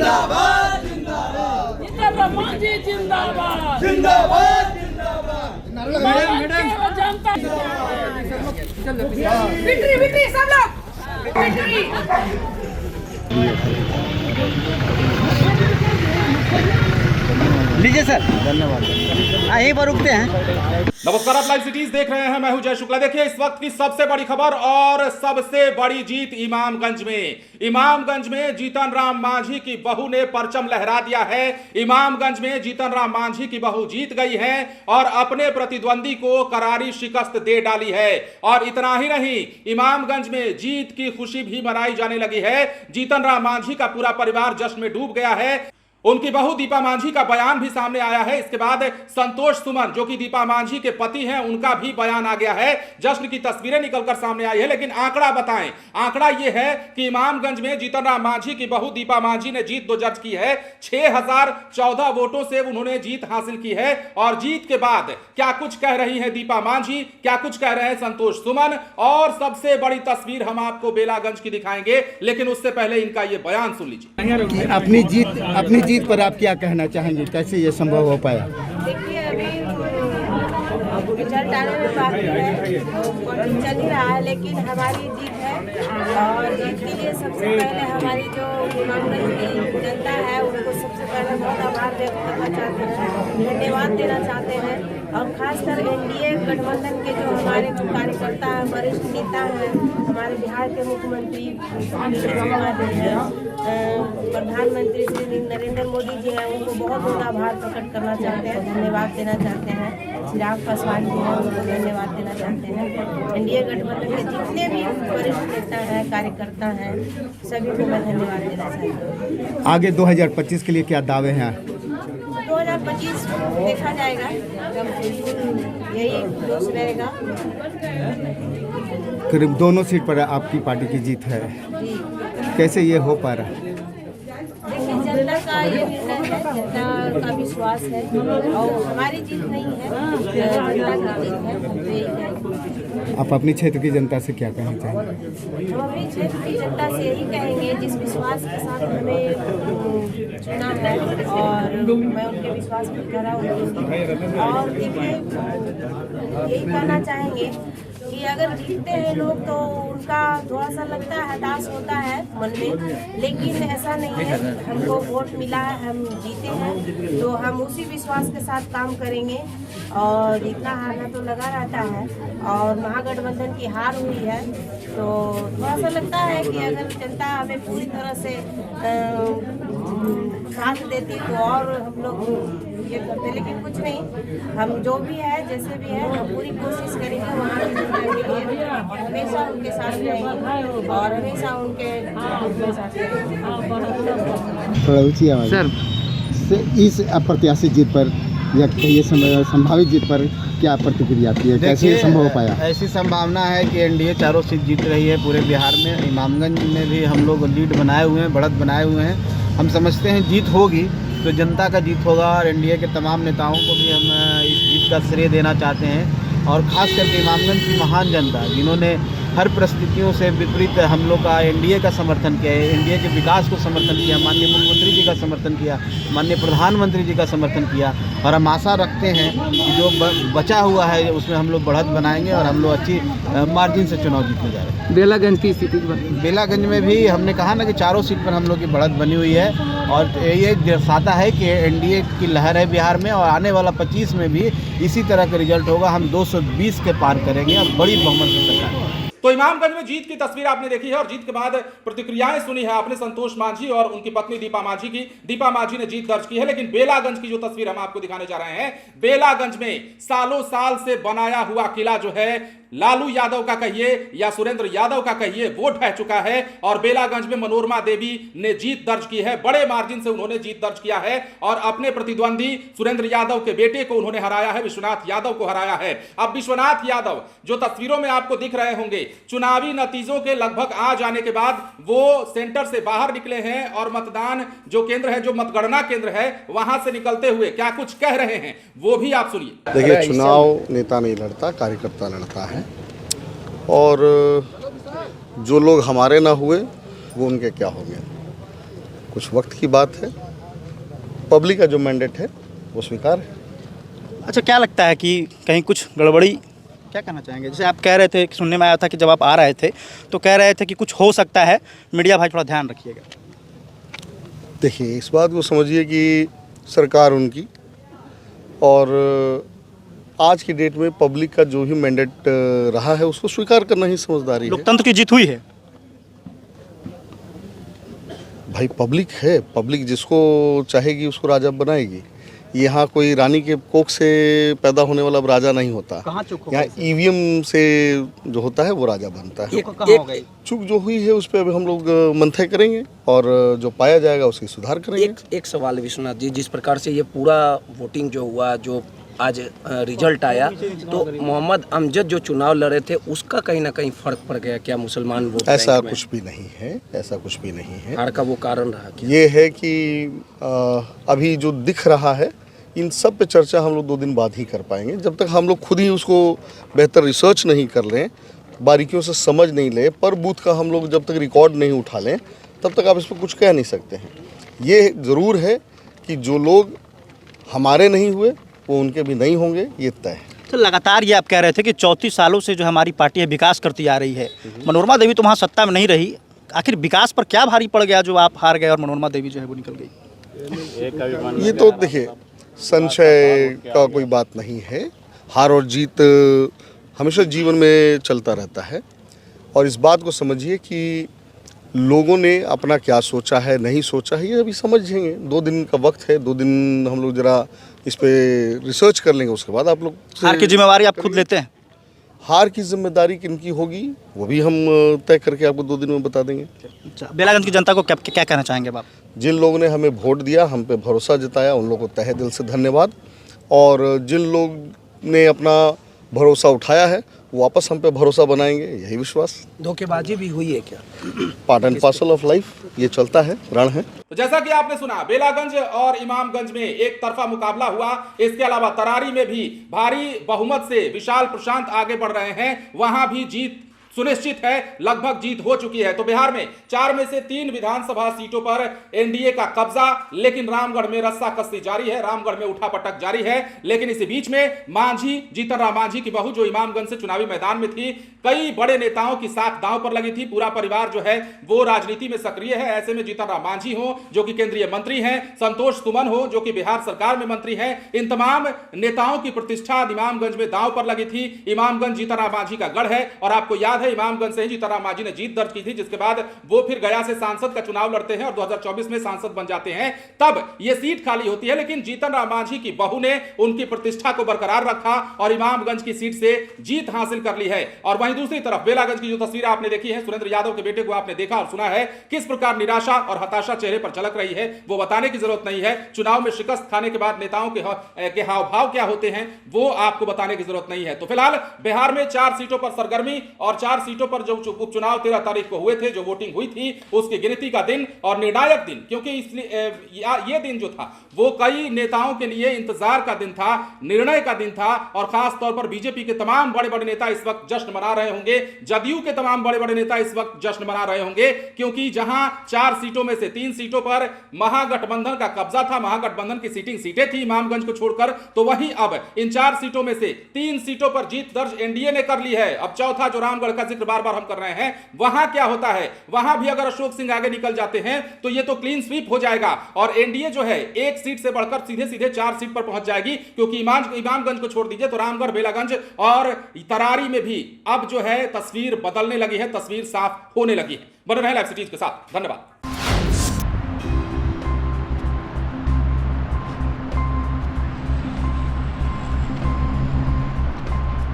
जिंदाबाद जिंदाबाद जिंदाबाद मांझी जिंदाबाद जिंदाबाद जिंदाबाद जनता विक्ट्री विक्ट्री सब लोग विक्ट्री। लीजिए सर, धन्यवाद। यहीं पर रुकते हैं। नमस्कार, आप लाइव सिटीज देख रहे हैं। मैं हूं जय शुक्ला। देखिए इस वक्त की सबसे बड़ी खबर और सबसे बड़ी जीत इमामगंज में। इमामगंज में जीतन राम मांझी की बहू ने परचम लहरा दिया है। इमामगंज में जीतन राम मांझी की बहू जीत गई है और अपने प्रतिद्वंदी को करारी शिकस्त दे डाली है। और इतना ही नहीं, इमामगंज में जीत की खुशी भी मनाई जाने लगी है। जीतन राम मांझी का पूरा परिवार जश्न में डूब गया है। उनकी बहू दीपा मांझी का बयान भी सामने आया है। इसके बाद संतोष सुमन जो कि दीपा मांझी के पति हैं, उनका भी बयान आ गया है। जश्न की तस्वीरें निकलकर सामने आई है। लेकिन आंकड़ा बताएं, आंकड़ा यह है कि इमामगंज में जीतन राम मांझी की बहू दीपा मांझी ने जीत दर्ज की है। 6014 वोटों से उन्होंने जीत हासिल की है। और जीत के बाद क्या कुछ कह रही है दीपा मांझी, क्या कुछ कह रहे हैं संतोष सुमन, और सबसे बड़ी तस्वीर हम आपको बेलागंज की दिखाएंगे। लेकिन उससे पहले इनका यह बयान सुन लीजिए। अपनी जीत पर आप क्या कहना चाहेंगे, कैसे ये संभव हो पाया? देखिए अभी रिजल्ट आने में बाकी है, वोटिंग चल ही रहा है, लेकिन हमारी जीत है। और जीत के लिए सबसे पहले हमारी जो इमामगंज की जनता है उनको सबसे पहले बहुत आभार व्यक्त करना चाहते हैं, धन्यवाद देना चाहते हैं। और खासकर एनडीए गठबंधन के जो हमारे कार्यकर्ता हैं, वरिष्ठ नेता हैं, हमारे बिहार के मुख्यमंत्री प्रधानमंत्री श्री नरेंद्र मोदी जी हैं, उनको बहुत बहुत आभार प्रकट करना चाहते हैं, धन्यवाद देना चाहते हैं। चिराग पासवान जी हैं, उनको धन्यवाद देना चाहते हैं। एनडीए गठबंधन के जितने भी वरिष्ठ नेता हैं, कार्यकर्ता हैं, सभी को मैं धन्यवाद देना चाहती हूँ। आगे 2025 के लिए क्या दावे हैं? 2025 देखा जाएगा, यही जोश रहेगा। करीब दोनों सीट पर आपकी पार्टी की जीत है, कैसे ये हो पा रहा है? देखिए जनता का ये निर्णय है, जनता का विश्वास है और हमारी जीत नहीं है, जनता की जीत है। हम तो यही कहेंगे। आप अपनी क्षेत्र की जनता से क्या कहना चाहेंगे? हम अपनी क्षेत्र की जनता से यही कहेंगे, जिस विश्वास के साथ हमें चुना है और मैं उनके विश्वास पर खरा उतरूंगी। और देखिए यही कहना चाहेंगे कि अगर जीतते हैं लोग तो उनका थोड़ा सा लगता है, हताश होता है मन में, लेकिन ऐसा नहीं है। हमको वोट मिला है, हम जीते हैं, तो हम उसी विश्वास के साथ काम करेंगे। और जीतना हारना तो लगा रहता है और महागठबंधन की हार हुई है, तो थोड़ा सा लगता है कि अगर जनता हमें पूरी तरह से साथ देती तो और हम लोग ये करते, लेकिन कुछ नहीं। हम जो भी है, जैसे भी है, हम पूरी कोशिश करेंगे वहाँ की जनता के लिए, हमेशा उनके साथ रहेंगे और हमेशा उनके साथ रहेंगे। सर, इस अप्रत्याशित जीत पर या ये संभावित जीत पर क्या प्रतिक्रिया आती है, कैसे ये संभव हो पाया? ऐसी संभावना है कि एनडीए चारों सीट जीत रही है पूरे बिहार में। इमामगंज में भी हम लोग लीड बनाए हुए हैं, बढ़त बनाए हुए हैं। हम समझते हैं जीत होगी तो जनता का जीत होगा और एनडीए के तमाम नेताओं को भी हम इस जीत का श्रेय देना चाहते हैं। और ख़ास करके इमामगंज की महान जनता जिन्होंने हर परिस्थितियों से विपरीत हम लोग का एनडीए का समर्थन किया है, एनडीए के विकास को समर्थन किया, माननीय मुख्यमंत्री जी का समर्थन किया, माननीय प्रधानमंत्री जी का समर्थन किया। और हम आशा रखते हैं कि जो बचा हुआ है उसमें हम लोग बढ़त बनाएंगे और हम लोग अच्छी मार्जिन से चुनाव जीतने जा रहे हैं। बेलागंज की स्थिति, बेलागंज में भी हमने कहा ना कि चारों सीट पर हम लोग की बढ़त बनी हुई है और ये दर्शाता है कि एनडीए की लहर है बिहार में। और आने वाला 25 में भी इसी तरह का रिजल्ट होगा, हम 220 के पार करेंगे और बड़ी बहुमत से सरकार। तो इमामगंज में जीत की तस्वीर आपने देखी है और जीत के बाद प्रतिक्रियाएं सुनी है आपने संतोष मांझी और उनकी पत्नी दीपा मांझी की। दीपा मांझी ने जीत दर्ज की है। लेकिन बेलागंज की जो तस्वीर हम आपको दिखाने जा रहे हैं, बेलागंज में सालों साल से बनाया हुआ किला जो है, लालू यादव का कहिए या सुरेंद्र यादव का कहिए, वो ढह चुका है। और बेलागंज में मनोरमा देवी ने जीत दर्ज की है, बड़े मार्जिन से उन्होंने जीत दर्ज किया है और अपने प्रतिद्वंदी सुरेंद्र यादव के बेटे को उन्होंने हराया है, विश्वनाथ यादव को हराया है। अब विश्वनाथ यादव जो तस्वीरों में आपको दिख रहे होंगे, चुनावी नतीजों के लगभग आ जाने के बाद वो सेंटर से बाहर निकले हैं और मतदान जो केंद्र है, जो मतगणना केंद्र है, वहां से निकलते हुए क्या कुछ कह रहे हैं वो भी आप सुनिए। देखिए, चुनाव नेता नहीं लड़ता, कार्यकर्ता लड़ता है। और जो लोग हमारे ना हुए वो उनके क्या होंगे। कुछ वक्त की बात है। पब्लिक का जो मैंडेट है वो स्वीकार है। अच्छा, क्या लगता है कि कहीं कुछ गड़बड़ी, क्या कहना चाहेंगे? जैसे आप कह रहे थे, सुनने में आया था कि जब आप आ रहे थे तो कह रहे थे कि कुछ हो सकता है, मीडिया भाई थोड़ा ध्यान रखिएगा। देखिए, इस बात को समझिए कि सरकार उनकी, और आज की डेट में पब्लिक का जो भी मैंडेट रहा है उसको स्वीकार करना ही समझदारी है। लोकतंत्र की जीत हुई है भाई, पब्लिक है, पब्लिक जिसको चाहेगी उसको राजा बनाएगी। यहाँ कोई रानी के कोख से पैदा होने वाला राजा नहीं होता। कहाँ चूक हो यहाँ गई? ईवीएम से जो होता है वो राजा बनता है। कहाँ हो गई? चूक जो हुई है उस पर अभी हम लोग मंथन करेंगे और जो पाया जाएगा उसकी सुधार करेंगे। एक सवाल विश्वनाथ जी, जिस प्रकार से ये पूरा वोटिंग जो हुआ, जो आज रिजल्ट आया, तो मोहम्मद अमजद जो चुनाव लड़े थे उसका कहीं ना कहीं फर्क पड़ गया क्या मुसलमान वोट? ऐसा कुछ भी नहीं है, ऐसा कुछ भी नहीं है। हार का वो कारण रहा क्या? ये है कि अभी जो दिख रहा है इन सब पे चर्चा हम लोग 2 दिन बाद ही कर पाएंगे। जब तक हम लोग खुद ही उसको बेहतर रिसर्च नहीं कर लें, बारीकियों से समझ नहीं लें, पर बूथ का हम लोग जब तक रिकॉर्ड नहीं उठा लें, तब तक आप इस पर कुछ कह नहीं सकते हैं। ये ज़रूर है कि जो लोग हमारे नहीं हुए वो उनके भी नहीं होंगे, ये तय है। तो लगातार ये आप कह रहे थे कि 34 सालों से जो हमारी पार्टी है विकास करती आ रही है। मनोरमा देवी तो वहाँ सत्ता में नहीं रही, आखिर विकास पर क्या भारी पड़ गया जो आप हार गए और मनोरमा देवी जो है वो निकल गई? ये तो देखिए, संशय का कोई बात नहीं है। हार और जीत हमेशा जीवन में चलता रहता है, और इस बात को समझिए कि लोगों ने अपना क्या सोचा है, नहीं सोचा है, ये अभी समझेंगे। 2 दिन का वक्त है, 2 दिन हम लोग जरा इस पे रिसर्च कर लेंगे, उसके बाद आप लोग। हार की जिम्मेवारी आप खुद लेते हैं? हार की जिम्मेदारी किनकी होगी वो भी हम तय करके आपको 2 दिन में बता देंगे। अच्छा, बेलागंज की जनता को क्या कहना चाहेंगे आप? जिन लोगों ने हमें वोट दिया, हम पे भरोसा जताया, उन लोगों को तहे दिल से धन्यवाद। और जिन लोग ने अपना भरोसा उठाया है वो वापस हम पे भरोसा बनाएंगे, यही विश्वास। धोखेबाजी भी हुई है क्या? Part and parcel of life, ये चलता है, रण है। तो जैसा कि आपने सुना, बेलागंज और इमामगंज में एक तरफा मुकाबला हुआ। इसके अलावा तरारी में भी भारी बहुमत से विशाल प्रशांत आगे बढ़ रहे हैं, वहां भी जीत सुनिश्चित है, लगभग जीत हो चुकी है। तो बिहार में 4 में से 3 विधानसभा सीटों पर एनडीए का कब्जा, लेकिन रामगढ़ में रस्साकसी जारी है, रामगढ़ में उठापटक जारी है। लेकिन इसी बीच में मांझी, जीतन राम मांझी की बहू जो इमामगंज से चुनावी मैदान में थी, कई बड़े नेताओं की साथ दांव पर लगी थी। पूरा परिवार जो है वो राजनीति में सक्रिय है। ऐसे में जीतन राम मांझी हो जो कि केंद्रीय मंत्री हैं, संतोष सुमन हो जो कि बिहार सरकार में मंत्री हैं, इन तमाम नेताओं की प्रतिष्ठा इमामगंज में दांव पर लगी थी। इमामगंज जीतन राम मांझी का गढ़ है, और आपको याद है इमामगंज से ही जीतन राम मांझी ने जीत दर्ज की थी, जिसके बाद वो फिर गया से सांसद का चुनाव लड़ते हैं और 2024 में सांसद बन जाते हैं। तब ये सीट खाली होती है, लेकिन जीतन राम मांझी की बहू ने उनकी प्रतिष्ठा को बरकरार रखा और इमामगंज की सीट से जीत हासिल कर ली है। और वहीं दूसरी तरफ बेलागंज की जो तस्वीर आपने देखी है, सुरेंद्र यादव के बेटे को आपने देखा और सुना है किस प्रकार निराशा और हताशा चेहरे पर झलक रही है, वो बताने की जरूरत नहीं है। चुनाव में शिकस्त खाने के बाद नेताओं के हाव भाव क्या होते हैं वो आपको बताने की जरूरत नहीं है। तो फिलहाल बिहार में 4 सीटों पर सरगर्मी, और 4 सीटों पर जो उपचुनाव 13 तारीख को हुए थे, जो वोटिंग हुई थी, उसकी गिनती का दिन और निर्णायक दिन, क्योंकि इसलिए यह दिन जो था वो कई नेताओं के लिए इंतजार का दिन था, निर्णय का दिन था। और खास तौर पर बीजेपी के तमाम बड़े बड़े नेता इस वक्त जश्न मना रहे होंगे, जदयू के तमाम बड़े बड़े नेता इस वक्त जश्न मना रहे होंगे, क्योंकि जहां 4 सीटों में से 3 सीटों पर महागठबंधन का कब्जा था, महागठबंधन की सीटें थी इमामगंज को छोड़कर, तो वहीं अब इन 4 सीटों में से 3 सीटों पर जीत दर्ज एनडीए ने कर ली है। अब चौथा जो रामगढ़ का जिक्र बार बार हम कर रहे हैं, वहां क्या होता है, वहां भी अगर अशोक सिंह आगे निकल जाते हैं तो ये तो क्लीन स्वीप हो जाएगा, और एनडीए जो है 1 सीट से बढ़कर सीधे 4 सीट पर पहुंच जाएगी। क्योंकि इमामगंज को छोड़ दीजिए तो रामगढ़, बेलागंज और तरारी में भी अब जो है तस्वीर बदलने लगी है, तस्वीर साफ होने लगी है। बने रहे लाइव सिटीज के साथ, धन्यवाद।